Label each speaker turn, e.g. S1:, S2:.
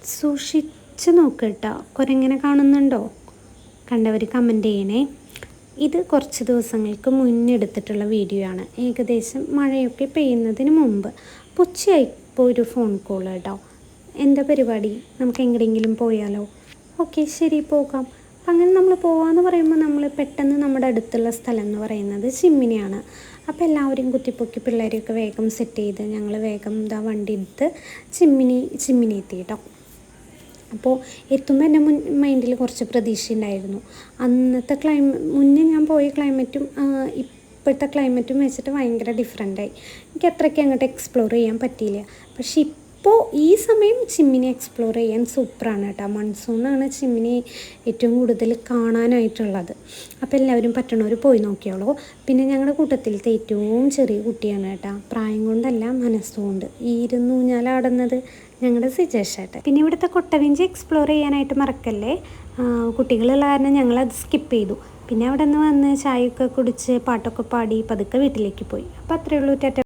S1: സൂക്ഷിച്ച് നോക്ക് കേട്ടോ. കുരങ്ങനെ കാണുന്നുണ്ടോ? കണ്ടവർ കമൻറ്റ് ചെയ്യണേ. ഇത് കുറച്ച് ദിവസങ്ങൾക്ക് മുന്നേ എടുത്തിട്ടുള്ള വീഡിയോ ആണ്. ഏകദേശം മഴയൊക്കെ പെയ്യുന്നതിന് മുമ്പ്. ഉച്ചയായിപ്പോൾ ഒരു ഫോൺ കോൾ കേട്ടോ. എന്താ പരിപാടി, നമുക്ക് എങ്ങടെയെങ്കിലും പോയാലോ? ഓക്കെ ശരി പോകാം. അങ്ങനെ നമ്മൾ പോകാമെന്ന് പറയുമ്പോൾ നമ്മൾ പെട്ടെന്ന് നമ്മുടെ അടുത്തുള്ള സ്ഥലം എന്ന് പറയുന്നത് ചിമ്മിനിയാണ്. അപ്പോൾ കുത്തിപ്പൊക്കി പിള്ളേരെയൊക്കെ വേഗം സെറ്റ് ചെയ്ത് ഞങ്ങൾ വേഗം വണ്ടി എടുത്ത് ചിമ്മിനി എത്തി കേട്ടോ. അപ്പോൾ എത്തുമ്പോൾ എൻ്റെ മൈൻഡിൽ കുറച്ച് പ്രതീക്ഷ ഉണ്ടായിരുന്നു. അന്നത്തെ മുന്നേ ഞാൻ പോയ ക്ലൈമറ്റും ഇപ്പോഴത്തെ ക്ലൈമറ്റും വെച്ചിട്ട് ഭയങ്കര ഡിഫറെൻ്റായി. എനിക്ക് അത്രയ്ക്ക് അങ്ങോട്ട് എക്സ്പ്ലോർ ചെയ്യാൻ പറ്റിയില്ല. പക്ഷേ ഇപ്പോൾ ഈ സമയം ചിമ്മിനി എക്സ്പ്ലോർ ചെയ്യാൻ സൂപ്പറാണ് കേട്ടോ. മൺസൂണാണ് ചിമ്മിനി ഏറ്റവും കൂടുതൽ കാണാനായിട്ടുള്ളത്. അപ്പോൾ എല്ലാവരും പറ്റണവർ പോയി നോക്കിയോളൂ. പിന്നെ ഞങ്ങളുടെ കൂട്ടത്തിലത്തെ ഏറ്റവും ചെറിയ കുട്ടിയാണ് കേട്ടോ. പ്രായം കൊണ്ടല്ല, മനസ്സുകൊണ്ട്. ഈ ഊഞ്ഞാലാടുന്നത് ഞങ്ങളുടെ സിജേഷേട്ടൻ. പിന്നെ ഇവിടുത്തെ കൊട്ടവഞ്ചി എക്സ്പ്ലോർ ചെയ്യാനായിട്ട് മറക്കല്ലേ. കുട്ടികളുള്ള കാരണം ഞങ്ങളത് സ്കിപ്പ് ചെയ്തു. പിന്നെ അവിടെ നിന്ന് വന്ന് ചായയൊക്കെ കുടിച്ച് പാട്ടൊക്കെ പാടി പതുക്കെ വീട്ടിലേക്ക് പോയി. അപ്പോൾ അത്രയേ ഉള്ളൂ. ടാറ്റ.